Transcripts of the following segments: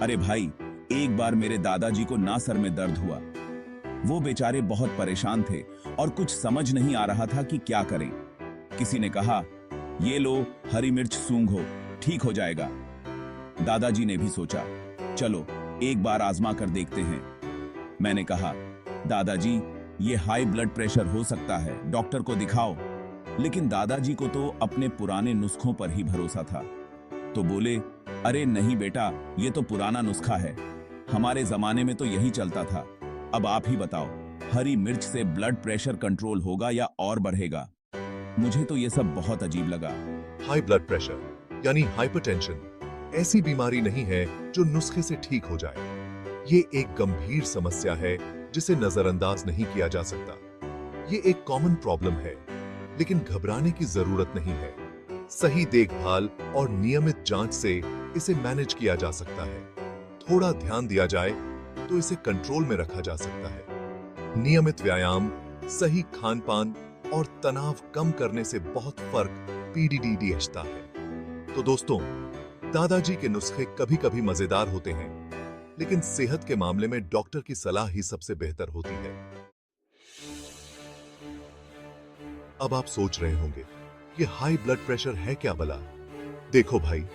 अरे भाई, एक बार मेरे दादाजी को ना सर में दर्द हुआ। वो बेचारे बहुत परेशान थे और कुछ समझ नहीं आ रहा था कि क्या करें। किसी ने कहा, ये लो हरी मिर्च सूंघो, ठीक हो जाएगा। दादाजी ने भी सोचा, चलो एक बार आजमा कर देखते हैं। मैंने कहा, दादाजी ये हाई ब्लड प्रेशर हो सकता है, डॉक्टर को दिखाओ। लेकिन दादाजी को तो अपने पुराने नुस्खों पर ही भरोसा था। तो बोले, अरे नहीं बेटा, ये तो पुराना नुस्खा है, हमारे जमाने में तो यही चलता था। अब आप ही बताओ, हरी मिर्च से ब्लड प्रेशर कंट्रोल होगा या और बढ़ेगा? मुझे तो ये सब बहुत अजीब लगा। हाई ब्लड प्रेशर यानी हाइपरटेंशन ऐसी बीमारी नहीं है जो नुस्खे से ठीक हो जाए। ये एक गंभीर समस्या है जिसे नजरअंदाज नहीं किया जा सकता। ये एक कॉमन प्रॉब्लम है, लेकिन घबराने की जरूरत नहीं है। सही देखभाल और नियमित जांच से इसे मैनेज किया जा सकता है। थोड़ा ध्यान दिया जाए तो इसे कंट्रोल में रखा जा सकता है। नियमित व्यायाम, सही खान-पान और तनाव कम करने से बहुत फर्क पीडीडीएचता है। तो दोस्तों, दादाजी के नुस्खे कभी-कभी मजेदार होते हैं, लेकिन सेहत के मामले में डॉक्टर की सलाह ही सबसे बेहतर होती है। अब आप सोच रहे होंगे, ये हाई ब्लड प्रेशर है क्या भला? देखो भाई,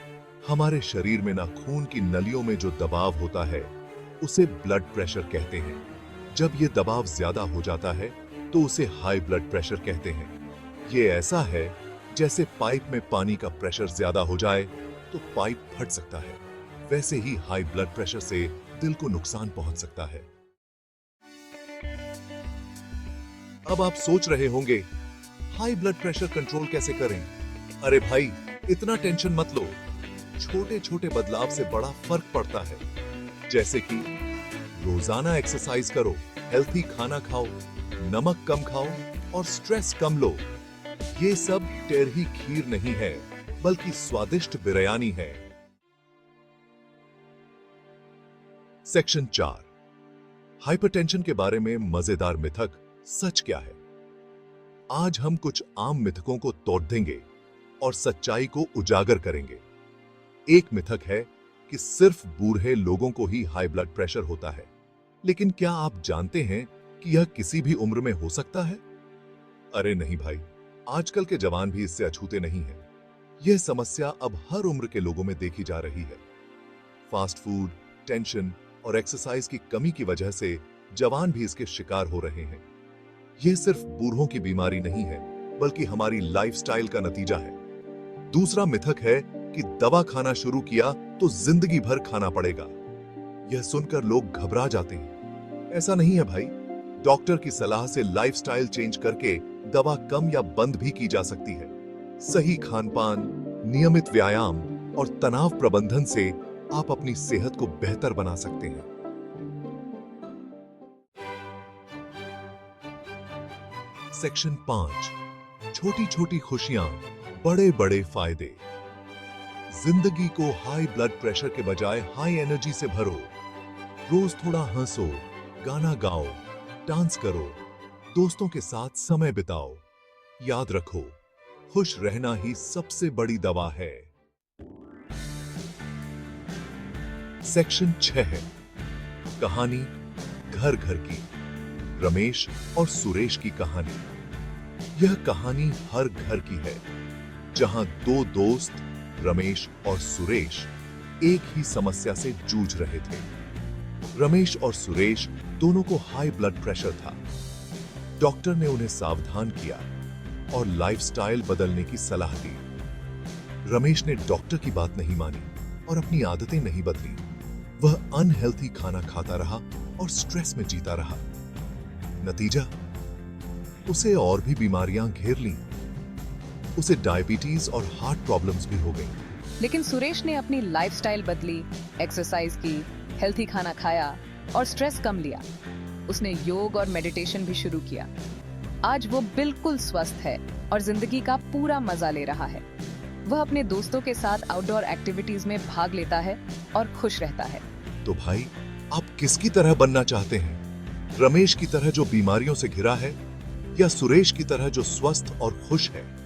हमारे शरीर में ना खून की नलियों में जो दबाव होता है उसे ब्लड प्रेशर कहते हैं। जब ये दबाव ज्यादा हो जाता है तो उसे हाई ब्लड प्रेशर कहते हैं। ये ऐसा है जैसे पाइप में पानी का प्रेशर ज्यादा हो जाए तो पाइप फट सकता है। वैसे ही हाई ब्लड प्रेशर से दिल को नुकसान पहुंच सकता है। अब आप सोच रहे होंगे, हाई ब्लड प्रेशर कंट्रोल कैसे करें? अरे भाई, इतना टेंशन मत लो। छोटे छोटे बदलाव से बड़ा फर्क पड़ता है। जैसे कि रोजाना एक्सरसाइज करो, हेल्थी खाना खाओ, नमक कम खाओ और स्ट्रेस कम लो। ये सब टेढ़ी खीर नहीं है, बल्कि स्वादिष्ट बिरयानी है। सेक्शन 4, हाइपरटेंशन के बारे में मजेदार मिथक सच क्या है। आज हम कुछ आम मिथकों को तोड़ देंगे और सच्चाई को उजागर करेंगे। एक मिथक है कि सिर्फ बूढ़े लोगों को ही हाई ब्लड प्रेशर होता है, लेकिन क्या आप जानते हैं कि यह किसी भी उम्र में हो सकता है? अरे नहीं भाई, आजकल के जवान भी इससे अछूते नहीं हैं। यह समस्या अब हर उम्र के लोगों में देखी जा रही है। फास्ट फूड, टेंशन और एक्सरसाइज की कमी की वजह से जवान भी इसके शिकार हो रहे हैं। यह सिर्फ बूढ़ों की बीमारी नहीं है, बल्कि हमारी लाइफस्टाइल का नतीजा है। दूसरा मिथक है कि दवा खाना शुरू किया तो जिंदगी भर खाना पड़ेगा। यह सुनकर लोग घबरा जाते हैं। ऐसा नहीं है भाई। डॉक्टर की सलाह से लाइफस्टाइल चेंज करके दवा कम या बंद भी की जा सकती है। सही खानपान, नियमित व्यायाम और तनाव प्रबंधन से आप अपनी सेहत को बेहतर बना सकते हैं। सेक्शन 5, छोटी छोटी खुशियां, बड़े बड़े फायदे। जिंदगी को हाई ब्लड प्रेशर के बजाय हाई एनर्जी से भरो। रोज थोड़ा हंसो, गाना गाओ, डांस करो, दोस्तों के साथ समय बिताओ। याद रखो, खुश रहना ही सबसे बड़ी दवा है। सेक्शन 6 है कहानी घर घर की। रमेश और सुरेश की कहानी। यह कहानी हर घर की है, जहां दो दोस्त रमेश और सुरेश एक ही समस्या से जूझ रहे थे। रमेश और सुरेश दोनों को हाई ब्लड प्रेशर था। डॉक्टर ने उन्हें सावधान किया और लाइफस्टाइल बदलने की सलाह दी। रमेश ने डॉक्टर की बात नहीं मानी और अपनी आदतें नहीं बदली। वह अनहेल्थी खाना खाता रहा और स्ट्रेस में जीता रहा। नतीजा, उसे और भी बीमारियां घेर लीं। उसे डायबिटीज और हार्ट प्रॉब्लम्स भी हो गई। लेकिन सुरेश ने अपनी लाइफस्टाइल बदली, एक्सरसाइज की, हेल्थी खाना खाया और स्ट्रेस कम लिया। उसने योग और मेडिटेशन भी शुरू किया। आज वो बिल्कुल स्वस्थ है और जिंदगी का पूरा मजा ले रहा है। वह अपने दोस्तों के साथ आउटडोर एक्टिविटीज में भाग लेता है और खुश रहता है। तो भाई, आप किसकी तरह बनना चाहते हैं? रमेश की तरह जो बीमारियों से घिरा है, या सुरेश की तरह जो स्वस्थ और खुश है?